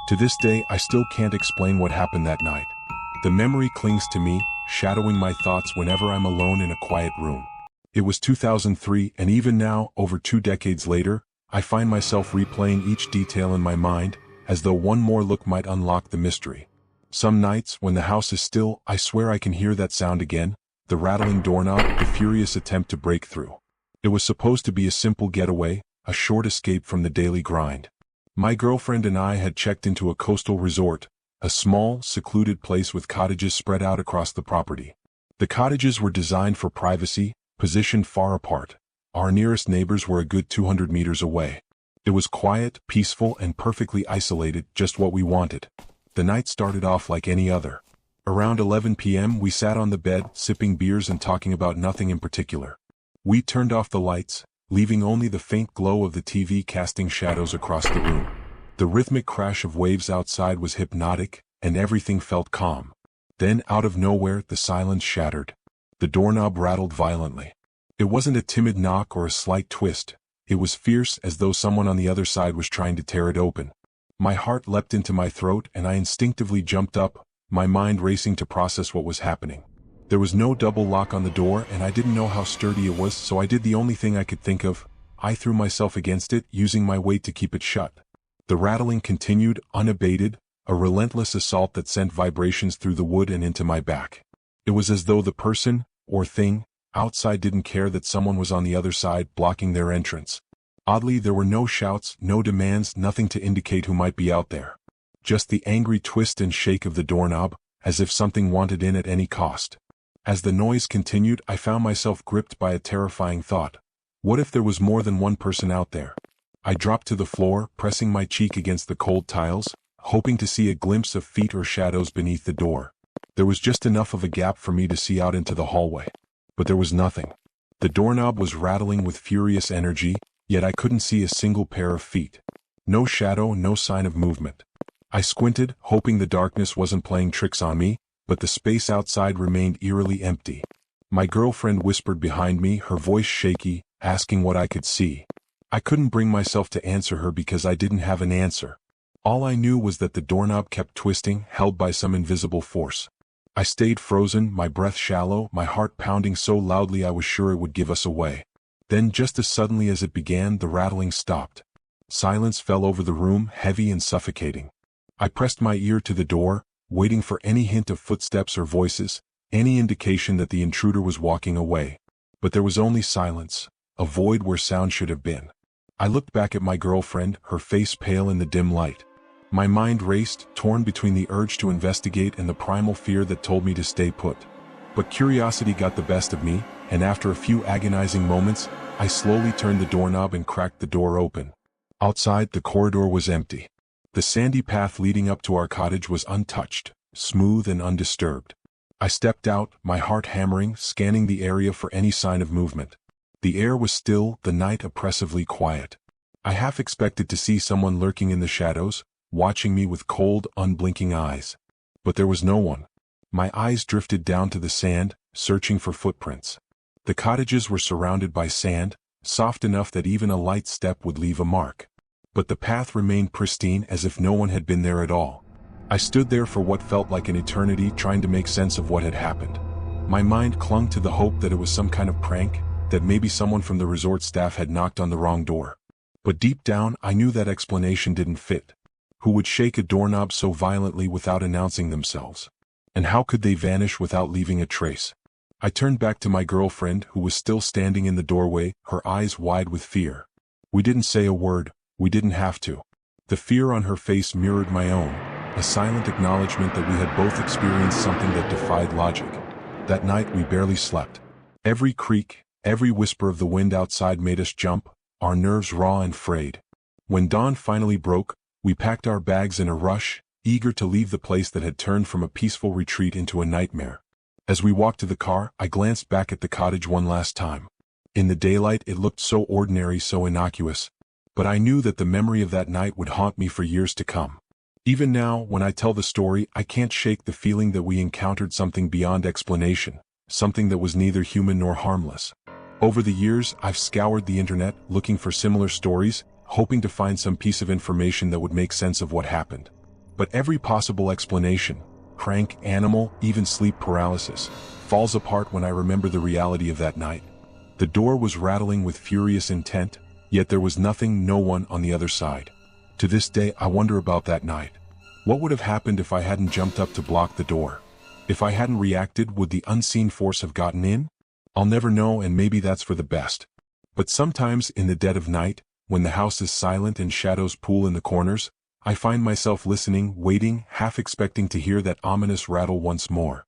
To this day, I still can't explain what happened that night. The memory clings to me, shadowing my thoughts whenever I'm alone in a quiet room. It was 2003, and even now, over 2 decades later, I find myself replaying each detail in my mind, as though one more look might unlock the mystery. Some nights, when the house is still, I swear I can hear that sound again, the rattling doorknob, the furious attempt to break through. It was supposed to be a simple getaway, a short escape from the daily grind. My girlfriend and I had checked into a coastal resort, a small, secluded place with cottages spread out across the property. The cottages were designed for privacy, positioned far apart. Our nearest neighbors were a good 200 meters away. It was quiet, peaceful, and perfectly isolated, just what we wanted. The night started off like any other. Around 11 p.m. we sat on the bed, sipping beers and talking about nothing in particular. We turned off the lights, leaving only the faint glow of the TV casting shadows across the room. The rhythmic crash of waves outside was hypnotic, and everything felt calm. Then, out of nowhere, the silence shattered. The doorknob rattled violently. It wasn't a timid knock or a slight twist. It was fierce, as though someone on the other side was trying to tear it open. My heart leapt into my throat and I instinctively jumped up, my mind racing to process what was happening. There was no double lock on the door and I didn't know how sturdy it was, so I did the only thing I could think of. I threw myself against it, using my weight to keep it shut. The rattling continued, unabated, a relentless assault that sent vibrations through the wood and into my back. It was as though the person, or thing, outside didn't care that someone was on the other side, blocking their entrance. Oddly, there were no shouts, no demands, nothing to indicate who might be out there. Just the angry twist and shake of the doorknob, as if something wanted in at any cost. As the noise continued, I found myself gripped by a terrifying thought. What if there was more than one person out there? I dropped to the floor, pressing my cheek against the cold tiles, hoping to see a glimpse of feet or shadows beneath the door. There was just enough of a gap for me to see out into the hallway. But there was nothing. The doorknob was rattling with furious energy, yet I couldn't see a single pair of feet. No shadow, no sign of movement. I squinted, hoping the darkness wasn't playing tricks on me, but the space outside remained eerily empty. My girlfriend whispered behind me, her voice shaky, asking what I could see. I couldn't bring myself to answer her because I didn't have an answer. All I knew was that the doorknob kept twisting, held by some invisible force. I stayed frozen, my breath shallow, my heart pounding so loudly I was sure it would give us away. Then, just as suddenly as it began, the rattling stopped. Silence fell over the room, heavy and suffocating. I pressed my ear to the door, waiting for any hint of footsteps or voices, any indication that the intruder was walking away. But there was only silence, a void where sound should have been. I looked back at my girlfriend, her face pale in the dim light. My mind raced, torn between the urge to investigate and the primal fear that told me to stay put. But curiosity got the best of me, and after a few agonizing moments, I slowly turned the doorknob and cracked the door open. Outside, the corridor was empty. The sandy path leading up to our cottage was untouched, smooth and undisturbed. I stepped out, my heart hammering, scanning the area for any sign of movement. The air was still, the night oppressively quiet. I half expected to see someone lurking in the shadows, watching me with cold, unblinking eyes. But there was no one. My eyes drifted down to the sand, searching for footprints. The cottages were surrounded by sand, soft enough that even a light step would leave a mark. But the path remained pristine, as if no one had been there at all. I stood there for what felt like an eternity, trying to make sense of what had happened. My mind clung to the hope that it was some kind of prank, that maybe someone from the resort staff had knocked on the wrong door. But deep down, I knew that explanation didn't fit. Who would shake a doorknob so violently without announcing themselves? And how could they vanish without leaving a trace? I turned back to my girlfriend, who was still standing in the doorway, her eyes wide with fear. We didn't say a word, we didn't have to. The fear on her face mirrored my own, a silent acknowledgement that we had both experienced something that defied logic. That night we barely slept. Every creak, every whisper of the wind outside made us jump, our nerves raw and frayed. When dawn finally broke, we packed our bags in a rush, eager to leave the place that had turned from a peaceful retreat into a nightmare. As we walked to the car, I glanced back at the cottage one last time. In the daylight it looked so ordinary, so innocuous. But I knew that the memory of that night would haunt me for years to come. Even now, when I tell the story, I can't shake the feeling that we encountered something beyond explanation, something that was neither human nor harmless. Over the years, I've scoured the internet, looking for similar stories, hoping to find some piece of information that would make sense of what happened. But every possible explanation, crank, animal, even sleep paralysis, falls apart when I remember the reality of that night. The door was rattling with furious intent, yet there was nothing, no one on the other side. To this day I wonder about that night. What would have happened if I hadn't jumped up to block the door? If I hadn't reacted, would the unseen force have gotten in? I'll never know, and maybe that's for the best. But sometimes in the dead of night, when the house is silent and shadows pool in the corners, I find myself listening, waiting, half expecting to hear that ominous rattle once more.